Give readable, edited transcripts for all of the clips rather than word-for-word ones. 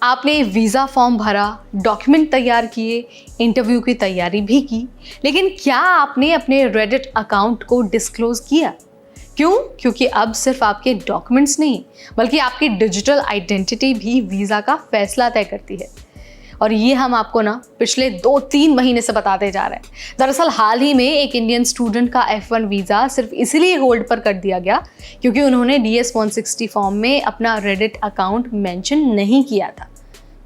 आपने visa form भरा, document तैयार किए, इंटरव्यू की तैयारी भी की, लेकिन क्या आपने अपने रेडिट अकाउंट को डिस्क्लोज किया? क्यों? क्योंकि अब सिर्फ आपके डॉक्यूमेंट्स नहीं बल्कि आपकी डिजिटल आइडेंटिटी भी वीज़ा का फैसला तय करती है। और ये हम आपको पिछले 2-3 महीने से बताते जा रहे हैं। दरअसल हाल ही में एक इंडियन स्टूडेंट का F1 वीज़ा सिर्फ इसलिए होल्ड पर कर दिया गया क्योंकि उन्होंने DS 160 फॉर्म में अपना रेडिट अकाउंट मेंशन नहीं किया था।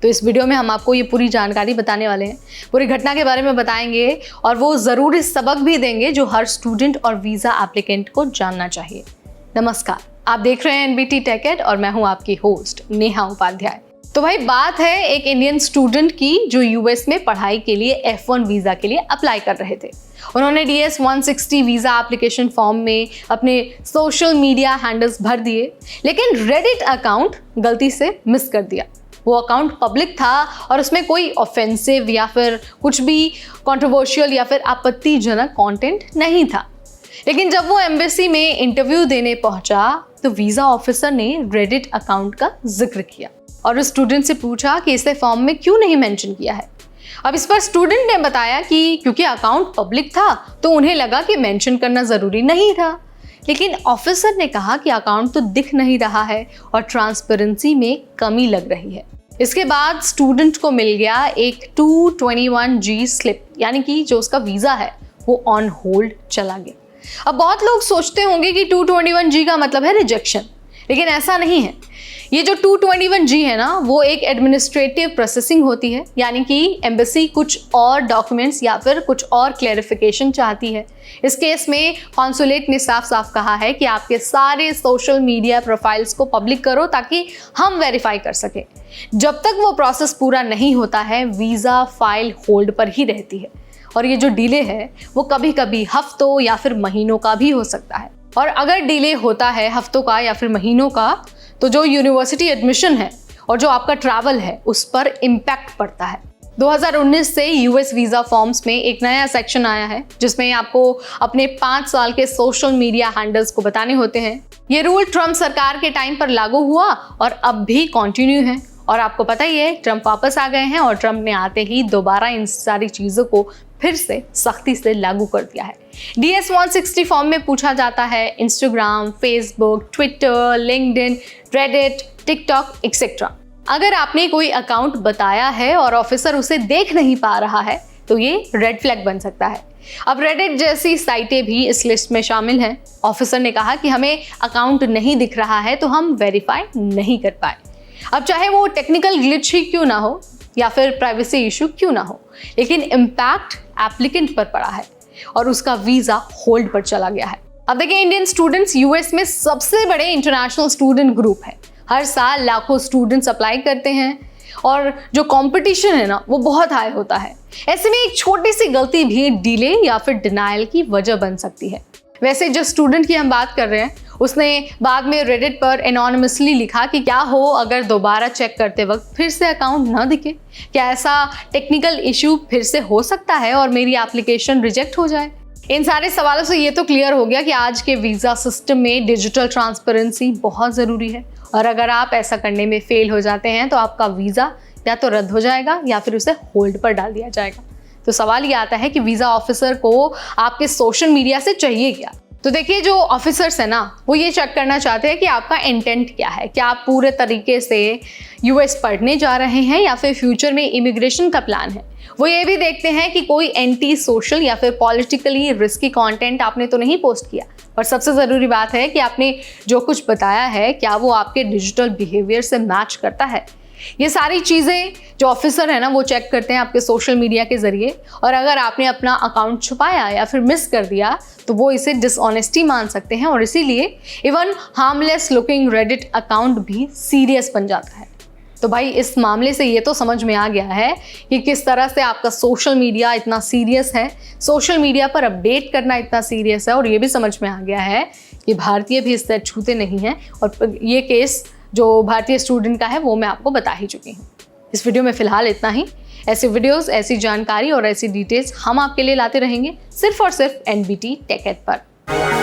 तो इस वीडियो में हम आपको ये पूरी जानकारी बताने वाले हैं, पूरी घटना के बारे में बताएंगे और वो ज़रूरी सबक भी देंगे जो हर स्टूडेंट और वीज़ा एप्लीकेंट को जानना चाहिए। नमस्कार, आप देख रहे हैं NBT टेक एड और मैं हूँ आपकी होस्ट नेहा उपाध्याय। तो भाई बात है एक इंडियन स्टूडेंट की जो US में पढ़ाई के लिए F1 वीज़ा के लिए अप्लाई कर रहे थे। उन्होंने DS 160 वीज़ा एप्लीकेशन फॉर्म में अपने सोशल मीडिया हैंडल्स भर दिए, लेकिन रेडिट अकाउंट गलती से मिस कर दिया। वो अकाउंट पब्लिक था और उसमें कोई ऑफेंसिव या फिर कुछ भी कंट्रोवर्शियल या फिर आपत्तिजनक कंटेंट नहीं था। लेकिन जब वो एम्बेसी में इंटरव्यू देने पहुंचा तो वीज़ा ऑफिसर ने रेडिट अकाउंट का जिक्र किया और उस स्टूडेंट से पूछा कि इसे फॉर्म में क्यों नहीं मेंशन किया है। अब इस पर स्टूडेंट ने बताया कि क्योंकि अकाउंट पब्लिक था तो उन्हें लगा कि मेंशन करना ज़रूरी नहीं था। लेकिन ऑफिसर ने कहा कि अकाउंट तो दिख नहीं रहा है और ट्रांसपेरेंसी में कमी लग रही है। इसके बाद स्टूडेंट को मिल गया एक 221G स्लिप, यानी कि जो उसका वीज़ा है वो ऑन होल्ड चला गया। अब बहुत लोग सोचते होंगे कि 221G का मतलब है रिजेक्शन, लेकिन ऐसा नहीं है। ये जो 221G है वो एक एडमिनिस्ट्रेटिव प्रोसेसिंग होती है, यानी कि एम्बेसी कुछ और डॉक्यूमेंट्स या फिर कुछ और क्लैरिफिकेशन चाहती है। इस केस में कॉन्सुलेट ने साफ साफ कहा है कि आपके सारे सोशल मीडिया प्रोफाइल्स को पब्लिक करो ताकि हम वेरीफाई कर सकें। जब तक वो प्रोसेस पूरा नहीं होता है वीज़ा फाइल होल्ड पर ही रहती है और ये जो डिले है वो कभी कभी हफ्तों या फिर महीनों का भी हो सकता है। और अगर डिले होता है हफ्तों का या फिर महीनों का तो जो यूनिवर्सिटी एडमिशन है और जो आपका ट्रैवल है उस पर इम्पैक्ट पड़ता है। 2019 से US वीज़ा फॉर्म्स में एक नया सेक्शन आया है जिसमें आपको अपने 5 साल के सोशल मीडिया हैंडल्स को बताने होते हैं। ये रूल ट्रम्प सरकार के टाइम पर लागू हुआ और अब भी कंटिन्यू है। और आपको पता ही है ट्रम्प वापस आ गए हैं और ट्रम्प ने आते ही दोबारा इन सारी चीज़ों को फिर से सख्ती से लागू कर दिया है। DS 160 फॉर्म में पूछा जाता है Instagram, Facebook, Twitter, LinkedIn, Reddit, TikTok etcetera. अगर आपने कोई अकाउंट बताया है और ऑफिसर उसे देख नहीं पा रहा है तो ये रेड फ्लैग बन सकता है। अब रेडिट जैसी साइटें भी इस लिस्ट में शामिल हैं। ऑफिसर ने कहा कि हमें अकाउंट नहीं दिख रहा है तो हम वेरीफाई नहीं कर पाए। अब चाहे वो टेक्निकल ग्लिच ही क्यों ना हो या फिर प्राइवेसी इशू क्यों ना हो, लेकिन इम्पैक्ट एप्लीकेंट पर पड़ा है और उसका वीज़ा होल्ड पर चला गया है। अब देखिए इंडियन स्टूडेंट्स US में सबसे बड़े इंटरनेशनल स्टूडेंट ग्रुप है। हर साल लाखों स्टूडेंट्स अप्लाई करते हैं और जो कंपटीशन है वो बहुत हाई होता है। ऐसे में एक छोटी सी गलती भी डिले या फिर डिनायल की वजह बन सकती है। वैसे जो स्टूडेंट की हम बात कर रहे हैं उसने बाद में रेडिट पर एनोनिमसली लिखा कि क्या हो अगर दोबारा चेक करते वक्त फिर से अकाउंट ना दिखे, क्या ऐसा टेक्निकल इशू फिर से हो सकता है और मेरी एप्लीकेशन रिजेक्ट हो जाए। इन सारे सवालों से ये तो क्लियर हो गया कि आज के वीज़ा सिस्टम में डिजिटल ट्रांसपेरेंसी बहुत ज़रूरी है और अगर आप ऐसा करने में फेल हो जाते हैं तो आपका वीज़ा या तो रद्द हो जाएगा या फिर उसे होल्ड पर डाल दिया जाएगा। तो सवाल ये आता है कि वीज़ा ऑफिसर को आपके सोशल मीडिया से चाहिए क्या। तो देखिए जो ऑफिसर्स है वो ये चेक करना चाहते हैं कि आपका इंटेंट क्या है। क्या आप पूरे तरीके से US पढ़ने जा रहे हैं या फिर फ्यूचर में इमिग्रेशन का प्लान है। वो ये भी देखते हैं कि कोई एंटी सोशल या फिर पॉलिटिकली रिस्की कंटेंट आपने तो नहीं पोस्ट किया। और सबसे ज़रूरी बात है कि आपने जो कुछ बताया है क्या वो आपके डिजिटल बिहेवियर से मैच करता है। ये सारी चीज़ें जो ऑफिसर है वो चेक करते हैं आपके सोशल मीडिया के ज़रिए और अगर आपने अपना अकाउंट छुपाया या फिर मिस कर दिया तो वो इसे डिसऑनेस्टी मान सकते हैं और इसीलिए even harmless looking Reddit account भी सीरियस बन जाता है। तो भाई इस मामले से ये तो समझ में आ गया है कि किस तरह से आपका सोशल मीडिया इतना सीरियस है, सोशल मीडिया पर अपडेट करना इतना सीरियस है और ये भी समझ में आ गया है कि भारतीय भी इससे छूते नहीं हैं। और ये केस जो भारतीय स्टूडेंट का है वो मैं आपको बता ही चुकी हूँ। इस वीडियो में फ़िलहाल इतना ही। ऐसे वीडियोस, ऐसी जानकारी और ऐसी डिटेल्स हम आपके लिए लाते रहेंगे सिर्फ और सिर्फ NBT टेक एड पर।